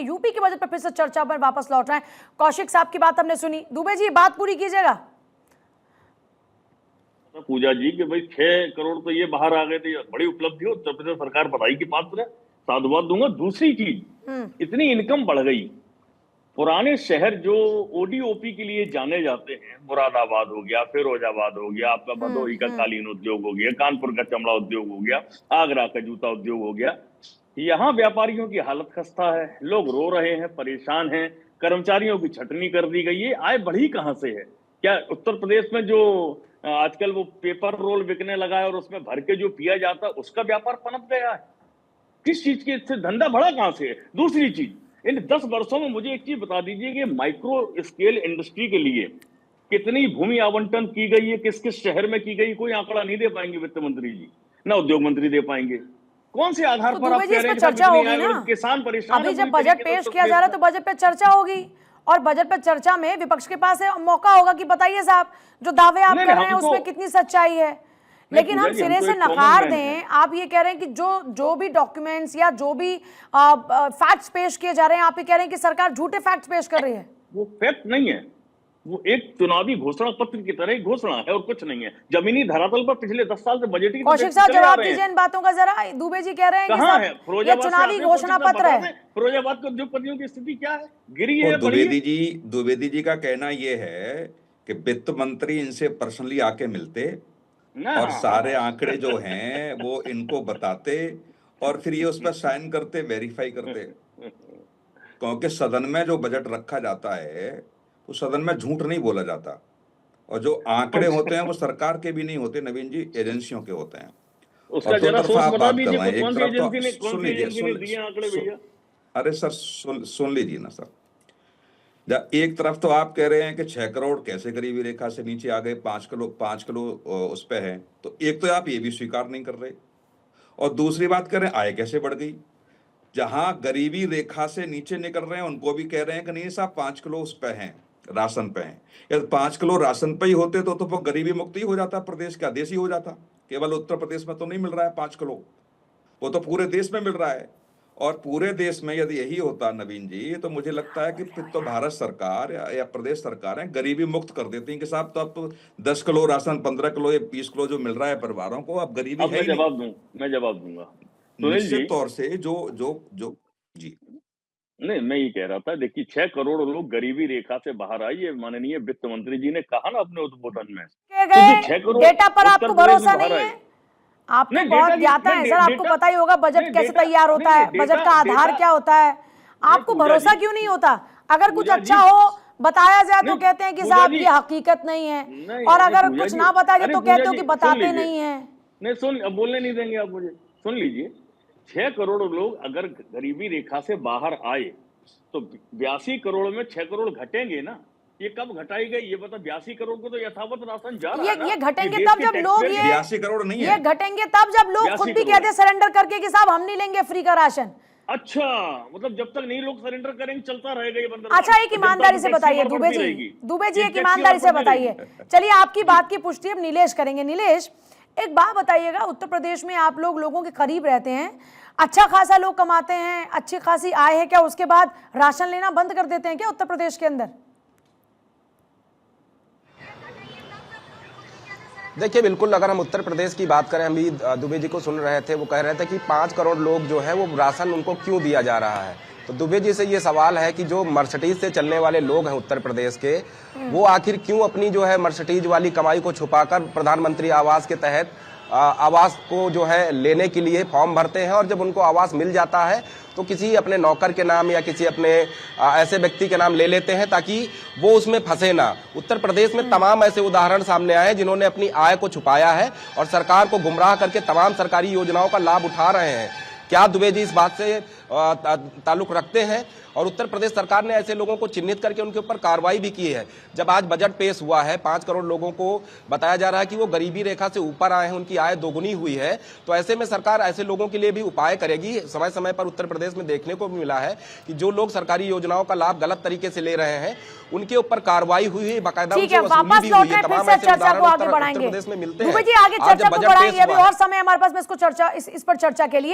UP के budget पर फिर से चर्चा पर वापस लौट रहे हैं। कौशिक साहब की बात हमने सुनी, दुबे जी बात पूरी कीजिएगा। पूजा जी कि भाई 6 करोड़ तो ये बाहर आ गए थे, बड़ी उपलब्धि हो, उत्तर प्रदेश सरकार बधाई की पात्र है, साधुवाद दूंगा। दूसरी चीज, इतनी इनकम बढ़ गई, पुराने शहर जो ओडीओपी के लिए जाने जाते हैं, मुरादाबाद हो गया, फिरोजाबाद हो गया, आपका भदोही का कालीन उद्योग हो गया, कानपुर का चमड़ा उद्योग हो गया, आगरा का जूता उद्योग हो गया, यहाँ व्यापारियों की हालत खस्ता है, लोग रो रहे हैं, परेशान हैं, कर्मचारियों की छटनी कर दी गई है। आय बढ़ी कहां से है? क्या उत्तर प्रदेश में जो आजकल वो पेपर रोल बिकने लगा है और उसमें भर के जो पिया जाता है, उसका व्यापार पनप गया है? किस चीज के इससे धंधा बढ़ा कहां से है? दूसरी चीज, इन 10 वर्षों में मुझे एक चीज बता दीजिए कि माइक्रो स्केल इंडस्ट्री के लिए कितनी भूमि आवंटन की गई है, किस किस शहर में की गई? कोई आंकड़ा नहीं दे पाएंगे वित्त मंत्री जी, ना उद्योग मंत्री दे पाएंगे। कौन से आधार तो पर आप कह रहे हैं चर्चा होगी ना? किसान परेशान? अभी जब बजट पेश किया जा रहा है तो बजट पे चर्चा होगी, और बजट पे चर्चा में विपक्ष के पास मौका होगा कि बताइए साहब, जो दावे आप कर रहे हैं उसमें कितनी सच्चाई है। लेकिन हम सिरे से नकार दें, आप ये कह रहे हैं कि जो भी डॉक्यूमेंट्स या जो भी फैक्ट्स पेश किए जा रहे हैं, आप ये कह रहे हैं कि सरकार झूठे फैक्ट्स पेश कर रही है। वो फैक्ट नहीं है, वो एक चुनावी घोषणा पत्र की तरह घोषणा है और कुछ नहीं है। जमीनी धरातल पर पिछले 10 साल से बजट ही कौशिक साहब जवाब दीजिए इन बातों का जरा। दुबे जी कह रहे हैं कि ये चुनावी घोषणा पत्र है। फिरोजाबाद के उद्योगपतियों की स्थिति क्या है? गिरी है। द्विवेदी जी का कहना ये है कि वित्त मंत्री इनसे पर्सनली आके मिलते और सारे आंकड़े जो हैं वो इनको बताते और फिर ये उस पर साइन करते, वेरीफाई करते। क्योंकि सदन में जो बजट रखा जाता है तो सदन में झूठ नहीं बोला जाता, और जो आंकड़े होते हैं वो सरकार के भी नहीं होते नवीन जी, एजेंसियों के होते हैं। उसका जरा सोर्स बता दीजिए, कौन सी एजेंसी ने दिए आंकड़े भैया? अरे सर सुन लीजिए ना सर, एक तरफ तो आप कह रहे हैं कि 6 करोड़ कैसे गरीबी रेखा से नीचे आ गए, 5 किलो उस पे है, तो एक तो आप ये भी स्वीकार नहीं कर रहे, और दूसरी बात कह रहे हैं आय कैसे बढ़ गई। जहां गरीबी रेखा से नीचे निकल रहे हैं उनको भी कह रहे हैं कि नहीं साहब 5 किलो उस पे हैं, राशन पे हैं। यदि 5 किलो राशन पे ही होते तो वो गरीबी मुक्त ही हो जाता, प्रदेश का देश ही हो जाता। केवल उत्तर प्रदेश में तो नहीं मिल रहा है 5 किलो, वो तो पूरे देश में मिल रहा है। और पूरे देश में यदि यही होता नवीन जी, तो मुझे लगता है कि फिर तो भारत सरकार या प्रदेश सरकारें गरीबी मुक्त कर देती हैं कि साहब तो अब तो 10 किलो राशन, 15 किलो या 20 किलो जो मिल रहा है परिवारों को, अब गरीबी है ही नहीं। मैं जवाब दूंगा निश्चित तौर से जो जी नहीं, मैं ये कह रहा था, देखिए 6 करोड़ लोग गरीबी रेखा से बाहर आए, ये माननीय वित्त मंत्री जी ने कहा ना अपने उद्बोधन में। डेटा पर आपको भरोसा नहीं है? आप तो बहुत ज्ञाता है सर, आपको पता ही होगा बजट कैसे तैयार होता है, बजट का आधार क्या होता है। आपको भरोसा क्यों नहीं होता? अगर कुछ अच्छा हो बताया जाए तो कहते हैं कि साहब ये हकीकत नहीं है, और अगर कुछ ना बताया जाए तो कहते हो कि बताते नहीं है। नहीं, अब बोलने नहीं देंगे आप मुझे। सुन लीजिए, 6 करोड़ लोग अगर गरीबी रेखा से बाहर आए तो 82 करोड़ में 6 करोड़ घटेंगे ना। ये कब घटाई गई ये बता? 82 करोड़ को तो यथावत राशन जा रहा है। ये घटेंगे तब जब लोग, 82 करोड़ नहीं है, ये घटेंगे तब जब लोग खुद भी कहते सरेंडर करके कि साहब हम नहीं लेंगे फ्री का राशन। अच्छा, मतलब जब तक नहीं लोग सरेंडर करेंगे चलता रहेगा ये बंदर। अच्छा, एक ईमानदारी से बताइए दुबे जी एक ईमानदारी से बताइए। चलिए आपकी बात की पुष्टि अब नीलेश करेंगे। नीलेश, एक बात बताइएगा, उत्तर प्रदेश में आप लोगों के करीब रहते हैं, अच्छा खासा लोग कमाते हैं, अच्छी खासी आय है, क्या उसके बाद राशन लेना बंद कर देते हैं क्या उत्तर प्रदेश के अंदर? देखिए बिल्कुल, अगर हम उत्तर प्रदेश की बात करें, हम भी दुबे जी को सुन रहे थे, वो कह रहे थे कि 5 करोड़ लोग जो है वो राशन उनको क्यों दिया जा रहा है। तो दुबे जी से ये सवाल है कि जो मर्सिडीज से चलने वाले लोग हैं उत्तर प्रदेश के, वो आखिर क्यों अपनी जो है मर्सिडीज वाली कमाई को छुपाकर प्रधानमंत्री आवास के तहत आवास को जो है लेने के लिए फॉर्म भरते हैं, और जब उनको आवास मिल जाता है तो किसी अपने नौकर के नाम या किसी अपने ऐसे व्यक्ति के नाम ले लेते हैं ताकि वो उसमें फंसे ना। उत्तर प्रदेश में तमाम ऐसे उदाहरण सामने आए हैं जिन्होंने अपनी आय को छुपाया है और सरकार को गुमराह करके तमाम सरकारी योजनाओं का लाभ उठा रहे हैं। क्या दुबे जी इस बात से ताल्लुक रखते हैं? और उत्तर प्रदेश सरकार ने ऐसे लोगों को चिन्हित करके उनके ऊपर कार्रवाई भी की है। जब आज बजट पेश हुआ है, 5 करोड़ लोगों को बताया जा रहा है कि वो गरीबी रेखा से ऊपर आए हैं, उनकी आय दोगुनी हुई है, तो ऐसे में सरकार ऐसे लोगों के लिए भी उपाय करेगी। समय समय पर उत्तर प्रदेश में देखने को भी मिला है कि जो लोग सरकारी योजनाओं का लाभ गलत तरीके से ले रहे हैं उनके ऊपर कार्रवाई हुई है, बाकायदा उनसे वसूली भी हुई है। तमाम ऐसे उदाहरण उत्तर प्रदेश में मिलते हैं। आगे चर्चा को बढ़ाएंगे, अभी और समय हमारे पास में इस पर चर्चा के लिए।